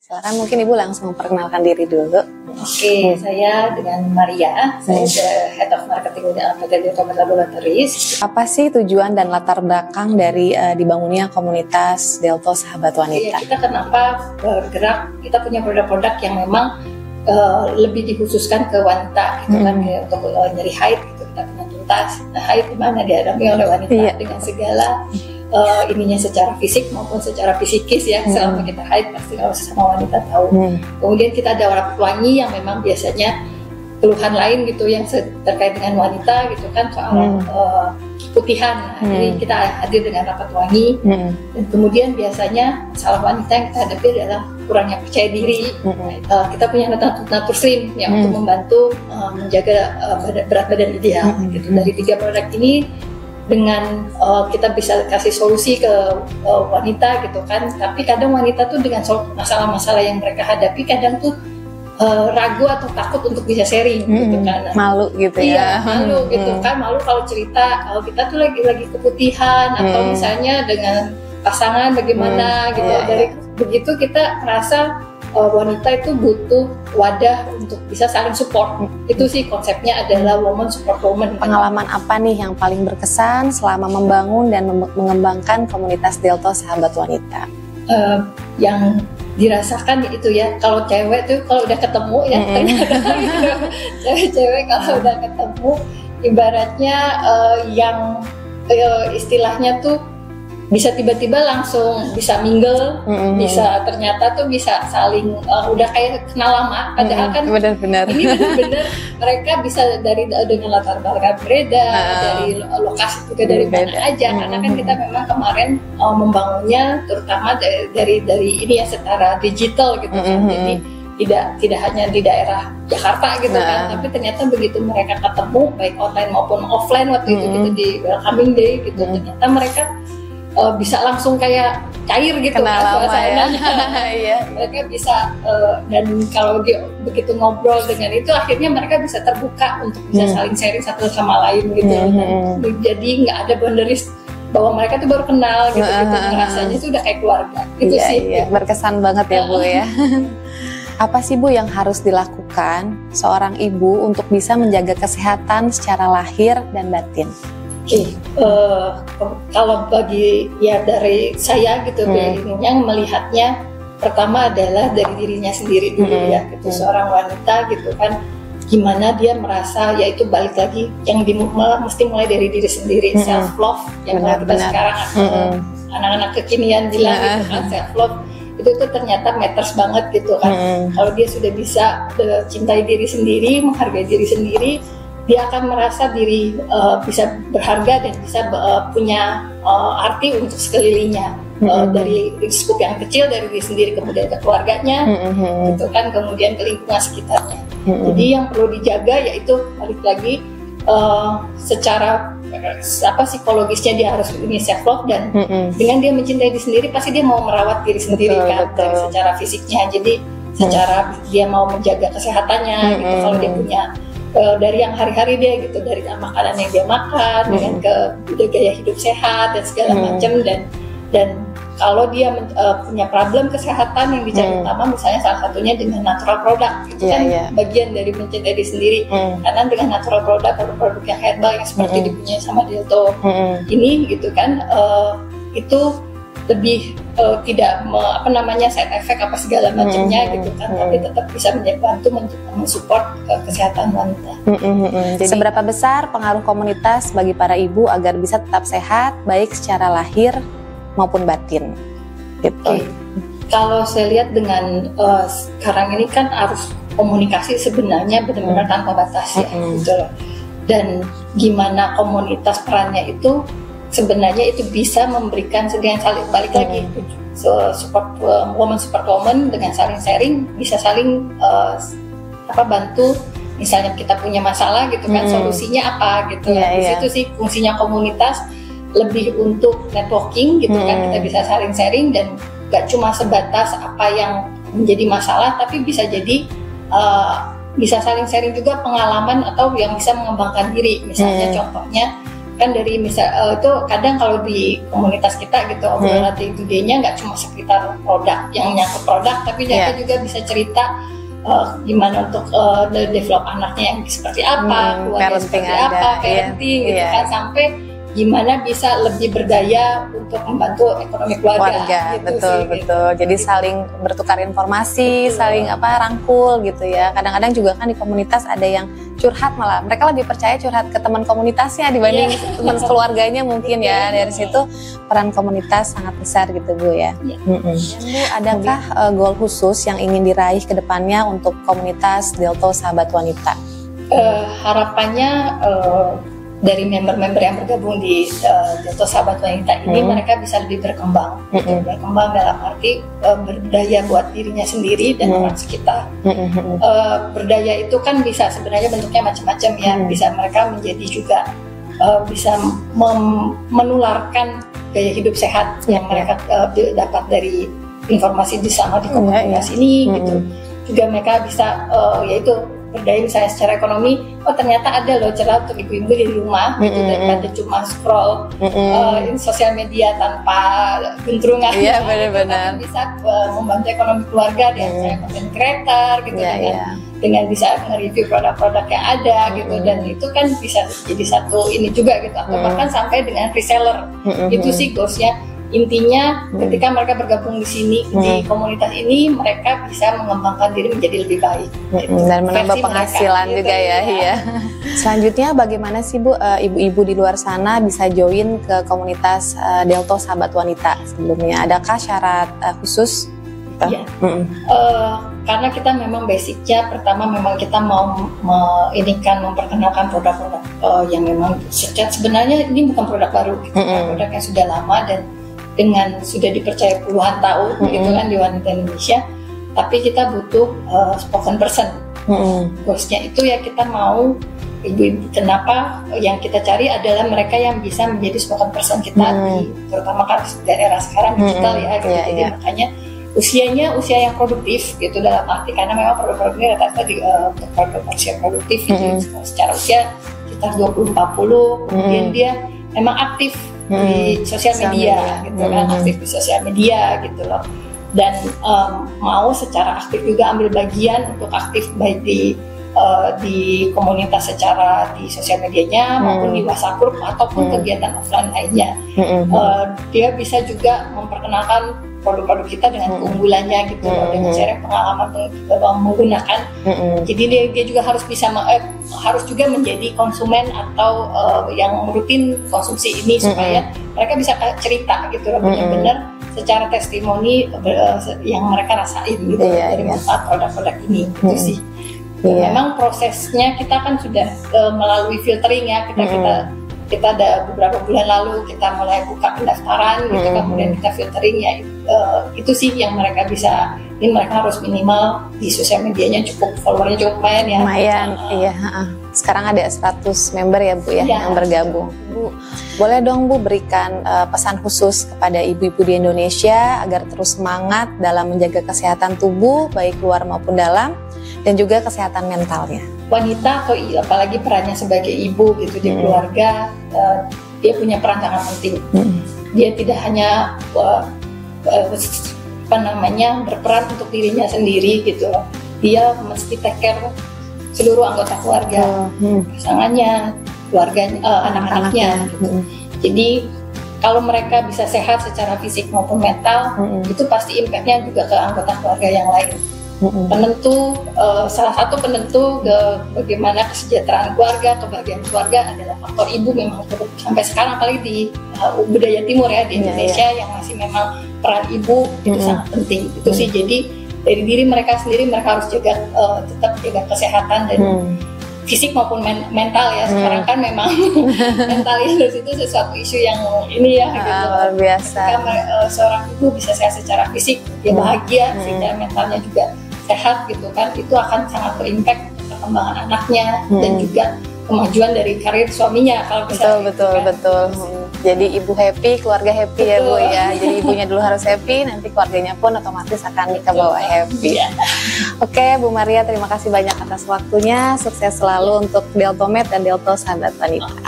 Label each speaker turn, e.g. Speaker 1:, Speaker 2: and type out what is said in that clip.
Speaker 1: Silakan mungkin Ibu langsung memperkenalkan diri dulu.
Speaker 2: Oke, saya dengan Maria, saya Head of Marketing dan PT Deltos Laboratories.
Speaker 1: Apa sih tujuan dan latar belakang dari dibangunnya komunitas Deltos Sahabat Wanita?
Speaker 2: Kita kenapa bergerak, kita punya produk-produk yang memang lebih dikhususkan ke wanita, gitu kan, kayak untuk nyeri haid, gitu, kita punya tuntas. Nah, haid di mana dialami oleh wanita dengan segala ininya secara fisik maupun secara psikis ya. Selama kita haid pasti kalau sesama wanita tahu. Kemudian kita ada rapot wangi yang memang biasanya keluhan lain gitu yang terkait dengan wanita gitu kan, soal putihan. Jadi kita hadir dengan rapot wangi. Dan kemudian biasanya masalah wanita yang kita hadapi adalah kurangnya percaya diri. Kita punya Natur Slim yang untuk membantu menjaga berat badan ideal. Gitu. Dari 3 produk ini dengan kita bisa kasih solusi ke wanita gitu kan, tapi kadang wanita tuh dengan masalah-masalah yang mereka hadapi kadang tuh ragu atau takut untuk bisa sharing gitu kan,
Speaker 1: malu gitu ya.
Speaker 2: Iya, malu gitu kan, malu kalau cerita kalau kita tuh lagi keputihan atau misalnya dengan pasangan bagaimana gitu. Dari begitu kita merasa wanita itu butuh wadah untuk bisa saling support. Itu sih konsepnya adalah woman support woman.
Speaker 1: Pengalaman apa nih yang paling berkesan selama membangun dan mengembangkan komunitas Deltos Sahabat Wanita?
Speaker 2: Yang dirasakan itu ya, kalau cewek tuh kalau udah ketemu ya, cewek-cewek kalau udah ketemu ibaratnya yang istilahnya tuh bisa tiba-tiba langsung bisa mingle, bisa ternyata tuh bisa saling udah kayak kenal lama, padahal kan
Speaker 1: benar-benar
Speaker 2: ini benar-benar mereka bisa dengan latar belakang berbeda, dari lokasi juga dari mana aja, karena kan kita memang kemarin membangunnya terutama dari ini ya secara digital gitu kan, jadi tidak hanya di daerah Jakarta gitu kan, tapi ternyata begitu mereka ketemu baik online maupun offline waktu itu gitu di welcoming day gitu, ternyata mereka bisa langsung kayak cair gitu kan suasananya. Mereka bisa dan kalau dia begitu ngobrol dengan itu akhirnya mereka bisa terbuka untuk bisa saling sharing satu sama lain gitu. Jadi nggak ada boundaries bahwa mereka tuh baru kenal gitu, rasanya tuh udah kayak keluarga gitu sih.
Speaker 1: Berkesan banget ya Bu ya. Apa sih Bu yang harus dilakukan seorang ibu untuk bisa menjaga kesehatan secara lahir dan batin?
Speaker 2: Kalau bagi dari saya gitu, yang melihatnya pertama adalah dari dirinya sendiri dulu ya, gitu. Seorang wanita gitu kan, gimana dia merasa, yaitu balik lagi yang mesti mulai dari diri sendiri, self love yang kalau kita sekarang anak-anak kekinian bilang gitu kan, self love itu tuh ternyata matters banget gitu kan. Kalau dia sudah bisa cintai diri sendiri, menghargai diri sendiri, dia akan merasa diri bisa berharga dan bisa punya arti untuk sekelilingnya, dari skup yang kecil dari diri sendiri, kemudian ke keluarganya, gitu kan, kemudian ke lingkungan sekitarnya. Jadi yang perlu dijaga yaitu balik lagi secara psikologisnya dia harus ini self love, dan dengan dia mencintai diri sendiri pasti dia mau merawat diri sendiri kan, dari secara fisiknya. Jadi secara dia mau menjaga kesehatannya gitu, kalau dia punya dari yang hari-hari dia gitu, dari makanan yang dia makan, dengan ke gaya hidup sehat dan segala macam, dan kalau dia punya problem kesehatan yang dicari utama, misalnya salah satunya dengan natural product, itu kan bagian dari mencintai diri sendiri. Karena dengan natural product, produk yang herbal yang seperti dipunyai sama Deltos ini gitu kan, itu lebih tidak side effect apa segala macamnya gitu kan, tapi tetap bisa membantu mensupport kesehatan wanita.
Speaker 1: Jadi, seberapa besar pengaruh komunitas bagi para ibu agar bisa tetap sehat baik secara lahir maupun batin? Gitu.
Speaker 2: Kalau saya lihat dengan sekarang ini kan arus komunikasi sebenarnya benar-benar tanpa batas ya, gitu loh. Dan gimana komunitas perannya itu sebenarnya itu bisa memberikan dengan saling balik lagi support woman support woman, dengan saling sharing, bisa saling bantu. Misalnya kita punya masalah gitu kan, solusinya apa gitu. Di situ sih fungsinya komunitas lebih untuk networking gitu kan, kita bisa saling sharing dan gak cuma sebatas apa yang menjadi masalah, tapi bisa jadi bisa saling sharing juga pengalaman atau yang bisa mengembangkan diri. Misalnya contohnya kan dari misal itu kadang kalau di komunitas kita gitu obrolan day to day-nya nggak cuma sekitar produk yang nyangkut produk, tapi mereka juga bisa cerita gimana untuk develop anaknya yang seperti apa, keluarga seperti apa, parenting gitu kan, sampai gimana bisa lebih berdaya untuk membantu ekonomi keluarga gitu
Speaker 1: betul
Speaker 2: sih,
Speaker 1: betul gitu. Jadi saling bertukar informasi, saling rangkul gitu ya. Kadang-kadang juga kan di komunitas ada yang curhat, malah mereka lebih percaya curhat ke teman komunitasnya dibanding teman keluarganya mungkin ya. Dari situ peran komunitas sangat besar gitu Bu ya. Bu, adakah goal khusus yang ingin diraih ke depannya untuk komunitas Delto Sahabat Wanita?
Speaker 2: Harapannya dari member-member yang bergabung di Delto Sahabat Wanita ini mereka bisa lebih berkembang, berkembang dalam arti berdaya buat dirinya sendiri dan orang sekitar. Berdaya itu kan bisa sebenarnya bentuknya macam-macam ya, bisa mereka menjadi juga bisa menularkan gaya hidup sehat yang mereka dapat dari informasi sama di komunitas ini gitu. Juga mereka bisa yaitu berdaya misalnya secara ekonomi, ternyata ada loh celah untuk ibu-ibu di rumah gitu, daripada cuma scroll sosial media tanpa gentrungan.
Speaker 1: Iya benar-benar.
Speaker 2: Bisa membantu ekonomi keluarga dengan content creator gitu, dengan bisa nge-review produk-produk yang ada gitu, dan itu kan bisa jadi satu ini juga gitu, atau bahkan sampai dengan reseller. Itu sih goalsnya. Intinya ketika mereka bergabung di sini di komunitas ini, mereka bisa mengembangkan diri menjadi lebih baik gitu.
Speaker 1: Dan menambah penghasilan mereka, juga gitu, ya. Selanjutnya bagaimana sih Bu ibu-ibu di luar sana bisa join ke komunitas Delto Sahabat Wanita sebelumnya? Adakah syarat khusus?
Speaker 2: Iya. Karena kita memang basicnya pertama memang kita mau memperkenalkan produk-produk yang memang sebenarnya ini bukan produk baru, produk yang sudah lama dan dengan sudah dipercaya puluhan tahun gitu kan di wanita Indonesia, tapi kita butuh spoken person. Goalsnya itu ya kita mau ibu-ibu, kenapa yang kita cari adalah mereka yang bisa menjadi spoken person kita terutama kan daerah sekarang digital ya gitu. Jadi makanya usia yang produktif gitu, dalam arti karena memang produk-produk ini rata-rata di usia produktif gitu, secara usia sekitar 20-40, kemudian dia memang aktif di sosial media gitu kan, aktif di sosial media gitu loh, dan mau secara aktif juga ambil bagian untuk aktif baik di komunitas secara di sosial medianya maupun di WhatsApp group ataupun kegiatan offline lainnya. Dia bisa juga memperkenalkan produk-produk kita dengan keunggulannya gitu loh, dengan sharing pengalaman menggunakan. Jadi dia juga harus bisa harus juga menjadi konsumen atau yang rutin konsumsi ini supaya mereka bisa cerita gitu loh, benar-benar secara testimoni yang mereka rasain gitu dari manfaat produk-produk ini gitu sih. Memang prosesnya kita kan sudah melalui filtering ya, kita ada beberapa bulan lalu kita mulai buka pendaftaran gitu, kemudian kita filtering ya, itu sih yang mereka bisa. Ini mereka harus minimal di sosial medianya cukup, followernya cukup lumayan ya.
Speaker 1: Lumayan, iya. Sekarang ada 100 member ya Bu ya yang bergabung. Bu, boleh dong Bu berikan pesan khusus kepada ibu-ibu di Indonesia agar terus semangat dalam menjaga kesehatan tubuh baik luar maupun dalam, dan juga kesehatan mentalnya.
Speaker 2: Wanita atau apalagi perannya sebagai ibu gitu di keluarga, dia punya peran sangat penting. Dia tidak hanya berperan untuk dirinya sendiri gitu, dia mesti take care seluruh anggota keluarga, pasangannya, keluarganya, anak-anaknya gitu. Jadi kalau mereka bisa sehat secara fisik maupun mental, itu pasti impact-nya juga ke anggota keluarga yang lain. Salah satu penentu bagaimana kesejahteraan keluarga, kebahagiaan keluarga adalah faktor ibu. Memang sampai sekarang apalagi di budaya timur ya di Indonesia yang masih memang peran ibu itu sangat penting. Itu sih, jadi dari diri mereka sendiri mereka harus tetap jaga kesehatan dan fisik maupun mental ya. Sekarang kan memang mental itu sesuatu isu yang ini ya gitu.
Speaker 1: Luar biasa.
Speaker 2: Ketika seorang ibu bisa sehat secara fisik, dia bahagia, sehingga mentalnya juga sehat gitu kan, itu akan sangat berimpact perkembangan anaknya dan juga kemajuan dari karir suaminya kalau bisa. Betul. Jadi ibu happy, keluarga happy. Ya Bu ya. Jadi ibunya dulu harus happy, nanti keluarganya pun otomatis akan ke bawah happy. Oke, Bu Maria, terima kasih banyak atas waktunya. Sukses selalu untuk Deltomed dan Delto Sahabat Wanita.